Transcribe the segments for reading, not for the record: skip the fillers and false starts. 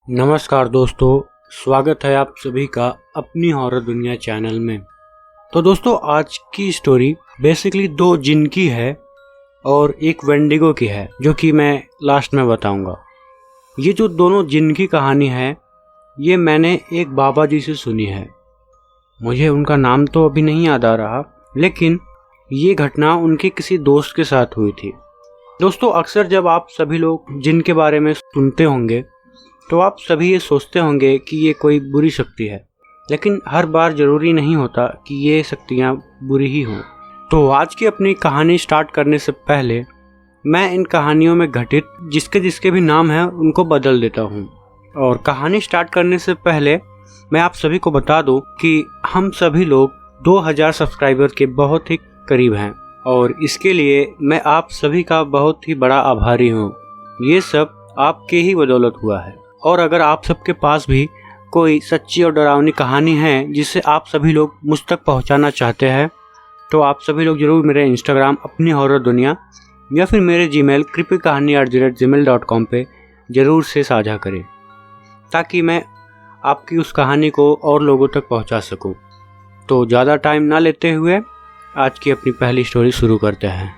नमस्कार दोस्तों, स्वागत है आप सभी का अपनी हॉरर दुनिया चैनल में। तो दोस्तों, आज की स्टोरी बेसिकली दो जिन की है और एक वेंडिगो की है, जो कि मैं लास्ट में बताऊंगा। ये जो दोनों जिन की कहानी है, ये मैंने एक बाबा जी से सुनी है। मुझे उनका नाम तो अभी नहीं याद आ रहा, लेकिन ये घटना उनके किसी दोस्त के साथ हुई थी। दोस्तों, अक्सर जब आप सभी लोग जिन के बारे में सुनते होंगे तो आप सभी ये सोचते होंगे कि ये कोई बुरी शक्ति है, लेकिन हर बार ज़रूरी नहीं होता कि ये शक्तियाँ बुरी ही हों। तो आज की अपनी कहानी स्टार्ट करने से पहले मैं इन कहानियों में घटित जिसके जिसके भी नाम हैं उनको बदल देता हूँ। और कहानी स्टार्ट करने से पहले मैं आप सभी को बता दूँ कि हम सभी लोग 2000 सब्सक्राइबर के बहुत ही करीब हैं, और इसके लिए मैं आप सभी का बहुत ही बड़ा आभारी हूँ। ये सब आपके ही बदौलत हुआ है। और अगर आप सबके पास भी कोई सच्ची और डरावनी कहानी है जिसे आप सभी लोग मुझ तक पहुंचाना चाहते हैं, तो आप सभी लोग ज़रूर मेरे इंस्टाग्राम अपनी हॉरर दुनिया या फिर मेरे जीमेल creepykahani@gmail.com पे ज़रूर से साझा करें, ताकि मैं आपकी उस कहानी को और लोगों तक पहुंचा सकूं। तो ज़्यादा टाइम ना लेते हुए आज की अपनी पहली स्टोरी शुरू करते हैं।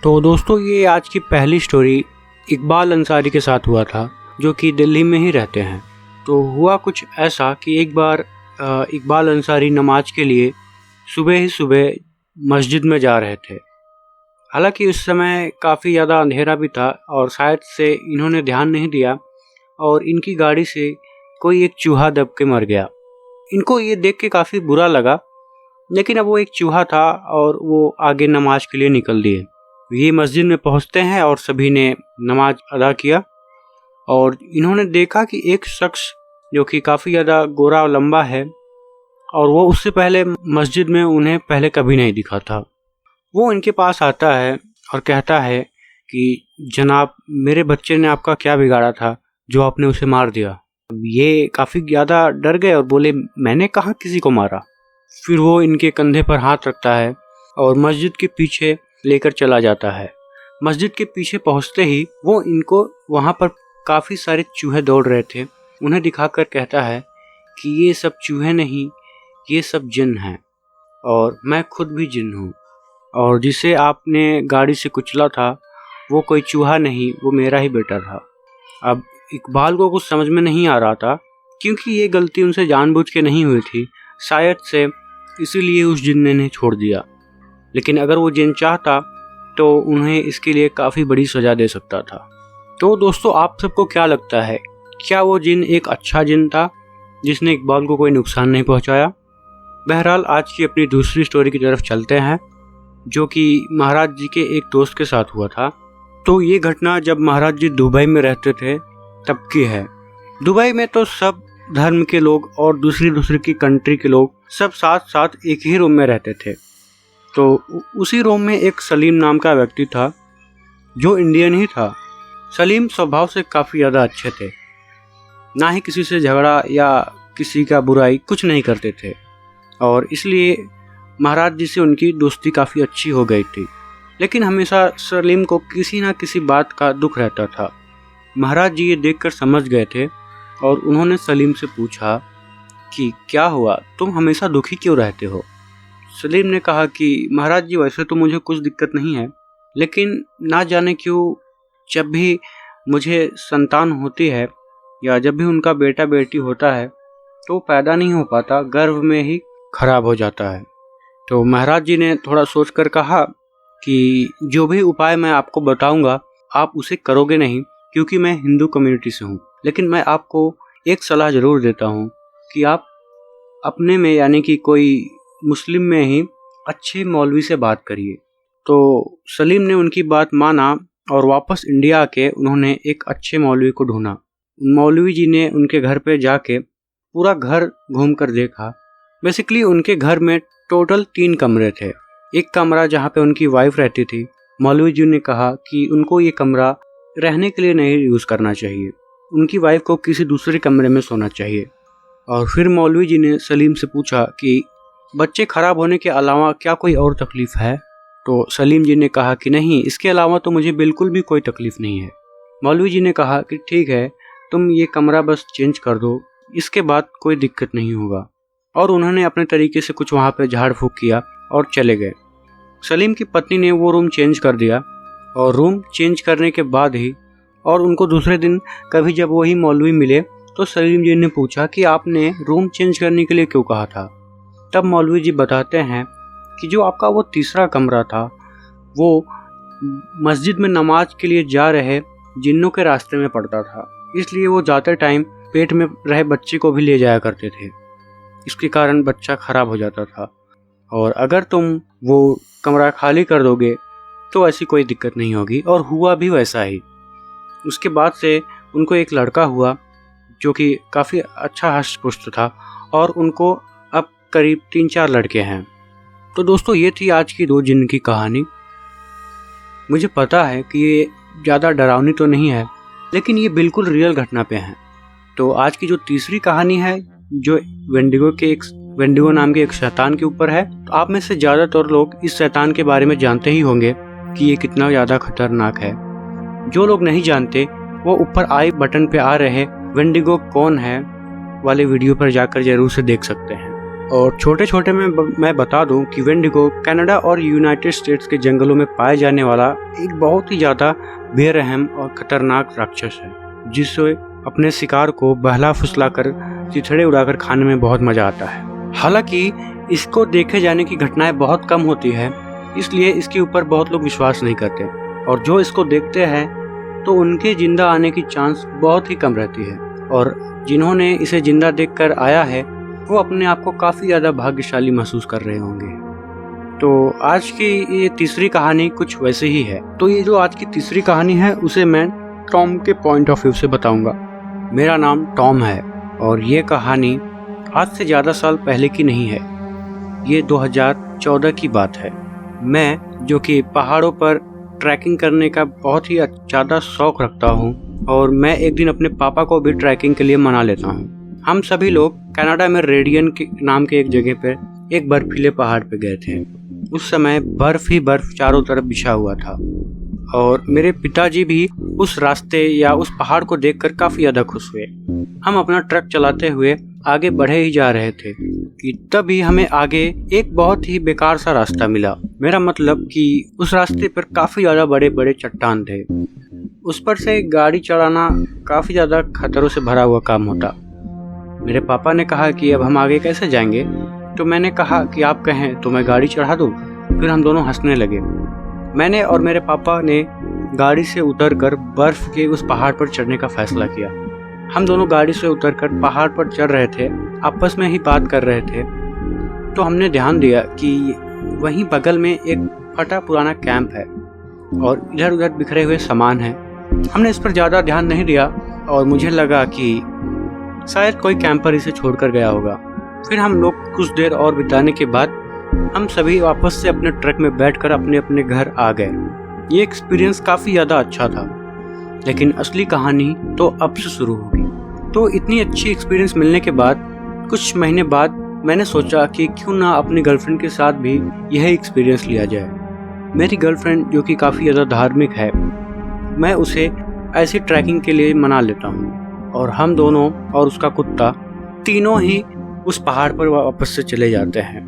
तो दोस्तों, ये आज की पहली स्टोरी इकबाल अंसारी के साथ हुआ था, जो कि दिल्ली में ही रहते हैं। तो हुआ कुछ ऐसा कि एक बार इकबाल अंसारी नमाज के लिए सुबह ही सुबह मस्जिद में जा रहे थे। हालांकि उस समय काफ़ी ज़्यादा अंधेरा भी था और शायद से इन्होंने ध्यान नहीं दिया और इनकी गाड़ी से कोई एक चूहा दब के मर गया। इनको ये देख के काफ़ी बुरा लगा, लेकिन अब वो एक चूहा था और वो आगे नमाज के लिए निकल दिए। ये मस्जिद में पहुंचते हैं और सभी ने नमाज अदा किया, और इन्होंने देखा कि एक शख्स जो कि काफ़ी ज़्यादा गोरा और लंबा है, और वो उससे पहले मस्जिद में उन्हें पहले कभी नहीं दिखा था। वो इनके पास आता है और कहता है कि जनाब, मेरे बच्चे ने आपका क्या बिगाड़ा था जो आपने उसे मार दिया। ये काफ़ी ज़्यादा डर गए और बोले, मैंने कहाँ किसी को मारा। फिर वो इनके कंधे पर हाथ रखता है और मस्जिद के पीछे लेकर चला जाता है। मस्जिद के पीछे पहुँचते ही वो इनको वहाँ पर काफ़ी सारे चूहे दौड़ रहे थे उन्हें दिखाकर कहता है कि ये सब चूहे नहीं, ये सब जिन हैं, और मैं खुद भी जिन हूँ, और जिसे आपने गाड़ी से कुचला था वो कोई चूहा नहीं, वो मेरा ही बेटा था। अब इकबाल को कुछ समझ में नहीं आ रहा था, क्योंकि ये गलती उनसे जानबूझ के नहीं हुई थी, शायद से इसीलिए उस जिन ने छोड़ दिया। लेकिन अगर वो जिन चाहता तो उन्हें इसके लिए काफ़ी बड़ी सज़ा दे सकता था। तो दोस्तों, आप सबको क्या लगता है, क्या वो जिन एक अच्छा जिन था जिसने इकबाल को कोई नुकसान नहीं पहुंचाया? बहरहाल, आज की अपनी दूसरी स्टोरी की तरफ चलते हैं, जो कि महाराज जी के एक दोस्त के साथ हुआ था। तो ये घटना जब महाराज जी दुबई में रहते थे तब की है। दुबई में तो सब धर्म के लोग और दूसरी की कंट्री के लोग सब साथ साथ एक ही रूम में रहते थे। तो उसी रूम में एक सलीम नाम का व्यक्ति था, जो इंडियन ही था। सलीम स्वभाव से काफ़ी ज़्यादा अच्छे थे, ना ही किसी से झगड़ा या किसी का बुराई कुछ नहीं करते थे, और इसलिए महाराज जी से उनकी दोस्ती काफ़ी अच्छी हो गई थी। लेकिन हमेशा सलीम को किसी ना किसी बात का दुख रहता था। महाराज जी ये देखकर समझ गए थे और उन्होंने सलीम से पूछा कि क्या हुआ, तुम हमेशा दुखी क्यों रहते हो? सलीम ने कहा कि महाराज जी, वैसे तो मुझे कुछ दिक्कत नहीं है, लेकिन ना जाने क्यों जब भी मुझे संतान होती है या जब भी उनका बेटा बेटी होता है तो पैदा नहीं हो पाता, गर्भ में ही खराब हो जाता है। तो महाराज जी ने थोड़ा सोचकर कहा कि जो भी उपाय मैं आपको बताऊंगा आप उसे करोगे नहीं, क्योंकि मैं हिंदू कम्युनिटी से हूँ, लेकिन मैं आपको एक सलाह ज़रूर देता हूँ कि आप अपने में यानी कि कोई मुस्लिम में ही अच्छे मौलवी से बात करिए। तो सलीम ने उनकी बात माना और वापस इंडिया आके उन्होंने एक अच्छे मौलवी को ढूंढा। मौलवी जी ने उनके घर पे जाके पूरा घर घूम कर देखा। बेसिकली उनके घर में टोटल 3 कमरे थे। एक कमरा जहाँ पे उनकी वाइफ रहती थी, मौलवी जी ने कहा कि उनको ये कमरा रहने के लिए नहीं यूज़ करना चाहिए, उनकी वाइफ को किसी दूसरे कमरे में सोना चाहिए। और फिर मौलवी जी ने सलीम से पूछा कि बच्चे खराब होने के अलावा क्या कोई और तकलीफ़ है? तो सलीम जी ने कहा कि नहीं, इसके अलावा तो मुझे बिल्कुल भी कोई तकलीफ़ नहीं है। मौलवी जी ने कहा कि ठीक है, तुम ये कमरा बस चेंज कर दो, इसके बाद कोई दिक्कत नहीं होगा। और उन्होंने अपने तरीके से कुछ वहाँ पे झाड़ फूक किया और चले गए। सलीम की पत्नी ने वो रूम चेंज कर दिया और रूम चेंज करने के बाद ही और उनको दूसरे दिन कभी जब वही मौलवी मिले तो सलीम जी ने पूछा कि आपने रूम चेंज करने के लिए क्यों कहा था। तब मौलवी जी बताते हैं कि जो आपका वो तीसरा कमरा था वो मस्जिद में नमाज के लिए जा रहे जिन्नों के रास्ते में पड़ता था, इसलिए वो जाते टाइम पेट में रहे बच्चे को भी ले जाया करते थे। इसके कारण बच्चा खराब हो जाता था और अगर तुम वो कमरा खाली कर दोगे तो ऐसी कोई दिक्कत नहीं होगी। और हुआ भी वैसा ही। उसके बाद से उनको एक लड़का हुआ जो कि काफ़ी अच्छा हष्ट पुष्ट था और उनको अब करीब 3-4 लड़के हैं। तो दोस्तों ये थी आज की 2 जिन्न की कहानी। मुझे पता है कि ये ज़्यादा डरावनी तो नहीं है, लेकिन ये बिल्कुल रियल घटना पे है। तो आज की जो तीसरी कहानी है जो वेंडिगो नाम के एक शैतान के ऊपर है, तो आप में से ज़्यादातर लोग इस शैतान के बारे में जानते ही होंगे कि ये कितना ज़्यादा खतरनाक है। जो लोग नहीं जानते वो ऊपर आई बटन पे आ रहे वेंडिगो कौन है वाले वीडियो पर जाकर जरूर से देख सकते हैं। और छोटे छोटे में मैं बता दूं कि वेंडिगो कनाडा और यूनाइटेड स्टेट्स के जंगलों में पाए जाने वाला एक बहुत ही ज़्यादा बेरहम और खतरनाक राक्षस है, जिससे अपने शिकार को बहला फुसला कर चिथड़े उड़ाकर खाने में बहुत मजा आता है। हालांकि इसको देखे जाने की घटनाएं बहुत कम होती है, इसलिए इसके ऊपर बहुत लोग विश्वास नहीं करते और जो इसको देखते हैं तो उनके जिंदा आने की चांस बहुत ही कम रहती है। और जिन्होंने इसे जिंदा देखकर आया है वो अपने आप को काफ़ी ज़्यादा भाग्यशाली महसूस कर रहे होंगे। तो आज की ये तीसरी कहानी कुछ वैसे ही है। तो ये जो आज की तीसरी कहानी है उसे मैं टॉम के पॉइंट ऑफ व्यू से बताऊंगा। मेरा नाम टॉम है और ये कहानी आज से ज़्यादा साल पहले की नहीं है। ये 2014 की बात है। मैं जो कि पहाड़ों पर ट्रैकिंग करने का बहुत ही ज़्यादा शौक रखता हूँ और मैं एक दिन अपने पापा को भी ट्रैकिंग के लिए मना लेता हूँ। हम सभी लोग कनाडा में रेडियन के नाम के एक जगह पर एक बर्फीले पहाड़ पे गए थे। उस समय बर्फ ही बर्फ चारों तरफ बिछा हुआ था और मेरे पिताजी भी उस रास्ते या उस पहाड़ को देखकर काफ़ी ज़्यादा खुश हुए। हम अपना ट्रक चलाते हुए आगे बढ़े ही जा रहे थे कि तभी हमें आगे एक बहुत ही बेकार सा रास्ता मिला। मेरा मतलब कि उस रास्ते पर काफ़ी ज़्यादा बड़े बड़े चट्टान थे। उस पर से गाड़ी चलाना काफ़ी ज़्यादा खतरों से भरा हुआ काम होता। मेरे पापा ने कहा कि अब हम आगे कैसे जाएंगे, तो मैंने कहा कि आप कहें तो मैं गाड़ी चढ़ा दूँ। फिर हम दोनों हंसने लगे। मैंने और मेरे पापा ने गाड़ी से उतरकर बर्फ के उस पहाड़ पर चढ़ने का फैसला किया। हम दोनों गाड़ी से उतरकर पहाड़ पर चढ़ रहे थे, आपस में ही बात कर रहे थे। तो हमने ध्यान दिया कि वहीं बगल में एक फटा पुराना कैंप है और इधर उधर बिखरे हुए सामान हैं। हमने इस पर ज़्यादा ध्यान नहीं दिया और मुझे लगा कि शायद कोई कैंपर इसे छोड़कर गया होगा। फिर हम लोग कुछ देर और बिताने के बाद हम सभी वापस से अपने ट्रक में बैठकर अपने अपने घर आ गए। ये एक्सपीरियंस काफ़ी ज़्यादा अच्छा था, लेकिन असली कहानी तो अब से शुरू होगी। तो इतनी अच्छी एक्सपीरियंस मिलने के बाद कुछ महीने बाद मैंने सोचा कि क्यों ना अपनी गर्लफ्रेंड के साथ भी यह एक्सपीरियंस लिया जाए। मेरी गर्लफ्रेंड जो कि काफ़ी ज़्यादा धार्मिक है, मैं उसे ऐसी ट्रैकिंग के लिए मना लेता हूँ और हम दोनों और उसका कुत्ता तीनों ही उस पहाड़ पर वापस से चले जाते हैं।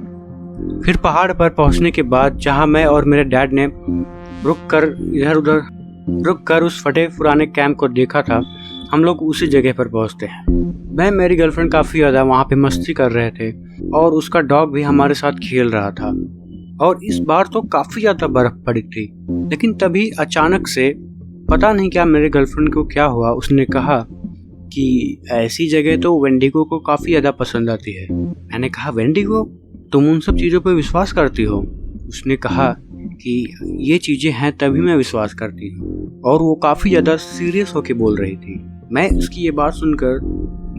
फिर पहाड़ पर पहुंचने के बाद जहां मैं और मेरे डैड ने इधर उधर रुक कर उस फटे पुराने कैंप को देखा था, हम लोग उसी जगह पर पहुंचते हैं। मैं मेरी गर्लफ्रेंड काफ़ी ज़्यादा वहाँ पे मस्ती कर रहे थे और उसका डॉग भी हमारे साथ खेल रहा था। और इस बार तो काफ़ी ज़्यादा बर्फ़ पड़ी थी, लेकिन तभी अचानक से पता नहीं क्या मेरे गर्लफ्रेंड को क्या हुआ, उसने कहा कि ऐसी जगह तो वेंडिगो को काफ़ी ज़्यादा पसंद आती है। मैंने कहा वेंडिगो, तुम उन सब चीज़ों पर विश्वास करती हो? उसने कहा कि ये चीज़ें हैं तभी मैं विश्वास करती हूँ, और वो काफ़ी ज़्यादा सीरियस होके बोल रही थी। मैं उसकी ये बात सुनकर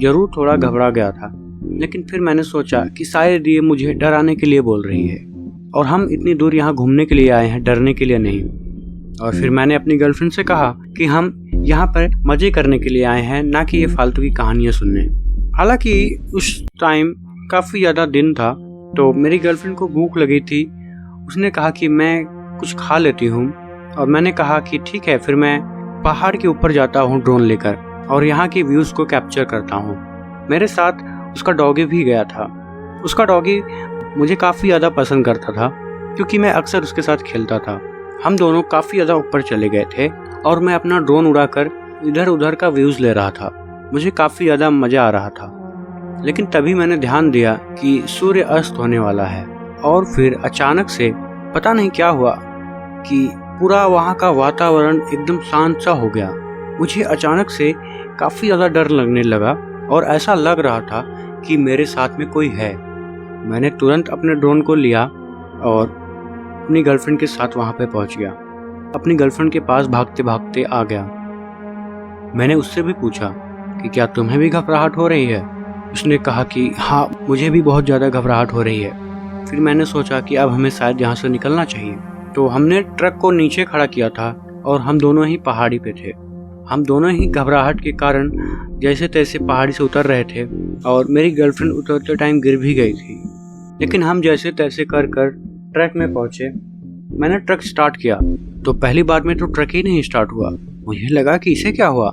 ज़रूर थोड़ा घबरा गया था, लेकिन फिर मैंने सोचा कि शायद ये मुझे डराने के लिए बोल रही है और हम इतनी दूर यहाँ घूमने के लिए आए हैं, डरने के लिए नहीं। और फिर मैंने अपनी गर्लफ्रेंड से कहा कि हम यहाँ पर मज़े करने के लिए आए हैं, ना कि ये फालतू की कहानियाँ सुनने। हालांकि उस टाइम काफ़ी ज़्यादा दिन था, तो मेरी गर्लफ्रेंड को भूख लगी थी। उसने कहा कि मैं कुछ खा लेती हूँ, और मैंने कहा कि ठीक है, फिर मैं पहाड़ के ऊपर जाता हूँ ड्रोन लेकर। और यहाँ के व्यूज़ को कैप्चर करता हूँ। मेरे साथ उसका डॉगी भी गया था। उसका डॉगी मुझे काफ़ी ज़्यादा पसंद करता था क्योंकि मैं अक्सर उसके साथ खेलता था। हम दोनों काफ़ी ज़्यादा ऊपर चले गए थे और मैं अपना ड्रोन उड़ाकर इधर उधर का व्यूज़ ले रहा था। मुझे काफ़ी ज़्यादा मज़ा आ रहा था। लेकिन तभी मैंने ध्यान दिया कि सूर्य अस्त होने वाला है और फिर अचानक से पता नहीं क्या हुआ कि पूरा वहाँ का वातावरण एकदम शांत सा हो गया। मुझे अचानक से काफ़ी ज़्यादा डर लगने लगा और ऐसा लग रहा था कि मेरे साथ में कोई है। मैंने तुरंत अपने ड्रोन को लिया और अपनी गर्लफ्रेंड के साथ वहाँ पे पहुँच गया। अपनी गर्लफ्रेंड के पास भागते भागते आ गया। मैंने उससे भी पूछा कि क्या तुम्हें भी घबराहट हो रही है? उसने कहा कि हाँ, मुझे भी बहुत ज़्यादा घबराहट हो रही है। फिर मैंने सोचा कि अब हमें शायद यहाँ से निकलना चाहिए, तो हमने ट्रक को नीचे खड़ा किया था और हम दोनों ही पहाड़ी पे थे। हम दोनों ही घबराहट के कारण जैसे तैसे पहाड़ी से उतर रहे थे और मेरी गर्लफ्रेंड उतरते टाइम गिर भी गई थी। लेकिन हम जैसे तैसे कर ट्रक में पहुँचे। मैंने ट्रक स्टार्ट किया तो पहली बार में तो ट्रक ही नहीं स्टार्ट हुआ। मुझे लगा कि इसे क्या हुआ।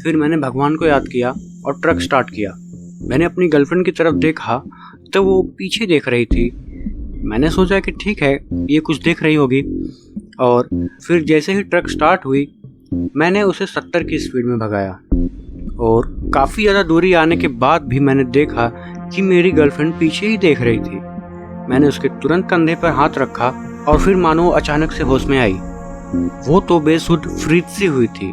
फिर मैंने भगवान को याद किया और ट्रक स्टार्ट किया। मैंने अपनी गर्लफ्रेंड की तरफ देखा तो वो पीछे देख रही थी। मैंने सोचा कि ठीक है, ये कुछ देख रही होगी। और फिर जैसे ही ट्रक स्टार्ट हुई मैंने उसे 70 की स्पीड में भगाया और काफ़ी ज़्यादा दूरी आने के बाद भी मैंने देखा कि मेरी गर्लफ्रेंड पीछे ही देख रही थी। मैंने उसके तुरंत कंधे पर हाथ रखा और फिर मानो अचानक से होश में आई। वो तो बेसुध फ्रीज सी हुई थी।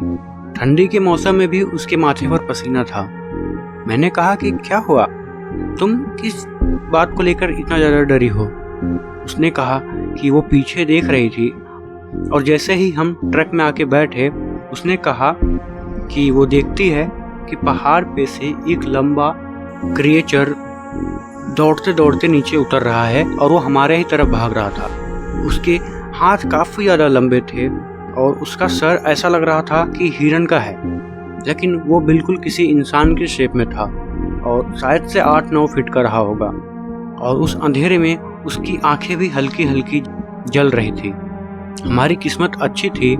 ठंडी के मौसम में भी उसके माथे पर पसीना था। मैंने कहा कि क्या हुआ, तुम किस बात को लेकर इतना ज़्यादा डरी हो? उसने कहा कि वो पीछे देख रही थी और जैसे ही हम ट्रक में आके बैठे उसने कहा कि वो देखती है कि पहाड़ पे से एक लंबा क्रिएचर दौड़ते दौड़ते नीचे उतर रहा है और वो हमारे ही तरफ भाग रहा था। उसके हाथ काफ़ी ज़्यादा लंबे थे और उसका सर ऐसा लग रहा था कि हिरन का है, लेकिन वो बिल्कुल किसी इंसान के शेप में था और शायद से 8-9 फीट का रहा होगा। और उस अंधेरे में उसकी आंखें भी हल्की हल्की जल रही थी। हमारी किस्मत अच्छी थी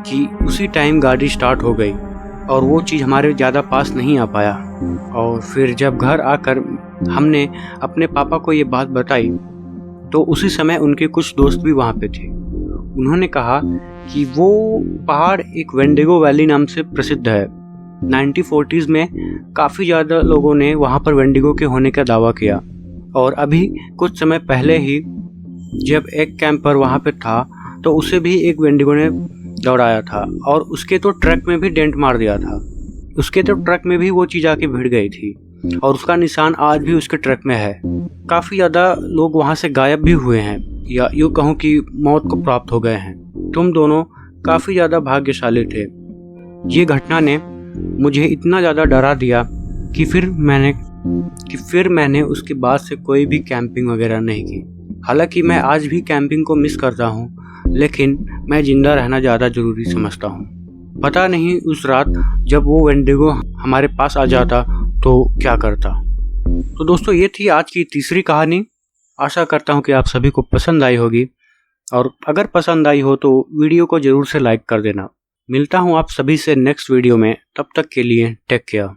कि उसी टाइम गाड़ी स्टार्ट हो गई और वो चीज़ हमारे ज़्यादा पास नहीं आ पाया। और फिर जब घर आकर हमने अपने पापा को ये बात बताई तो उसी समय उनके कुछ दोस्त भी वहाँ पे थे। उन्होंने कहा कि वो पहाड़ एक वेंडिगो वैली नाम से प्रसिद्ध है। 1940s में काफ़ी ज़्यादा लोगों ने वहाँ पर वेंडिगो के होने का दावा किया और अभी कुछ समय पहले ही जब एक कैंपर वहाँ पे था तो उसे भी एक वेंडिगो ने दौड़ाया था और उसके तो ट्रक में भी डेंट मार दिया था। उसके तो ट्रक में भी वो चीज़ आके भिड़ गई थी और उसका निशान आज भी उसके ट्रक में है। काफ़ी ज़्यादा लोग वहाँ से गायब भी हुए हैं या यूँ कहूँ कि मौत को प्राप्त हो गए हैं। तुम दोनों काफ़ी ज़्यादा भाग्यशाली थे। ये घटना ने मुझे इतना ज़्यादा डरा दिया कि फिर मैंने उसके बाद से कोई भी कैंपिंग वगैरह नहीं की। हालांकि मैं आज भी कैंपिंग को मिस करता हूँ, लेकिन मैं ज़िंदा रहना ज़्यादा ज़रूरी समझता हूँ। पता नहीं उस रात जब वो वेंडिगो हमारे पास आ जाता तो क्या करता। तो दोस्तों, ये थी आज की तीसरी कहानी। आशा करता हूँ कि आप सभी को पसंद आई होगी और अगर पसंद आई हो तो वीडियो को ज़रूर से लाइक कर देना। मिलता हूँ आप सभी से नेक्स्ट वीडियो में। तब तक के लिए टेक केयर।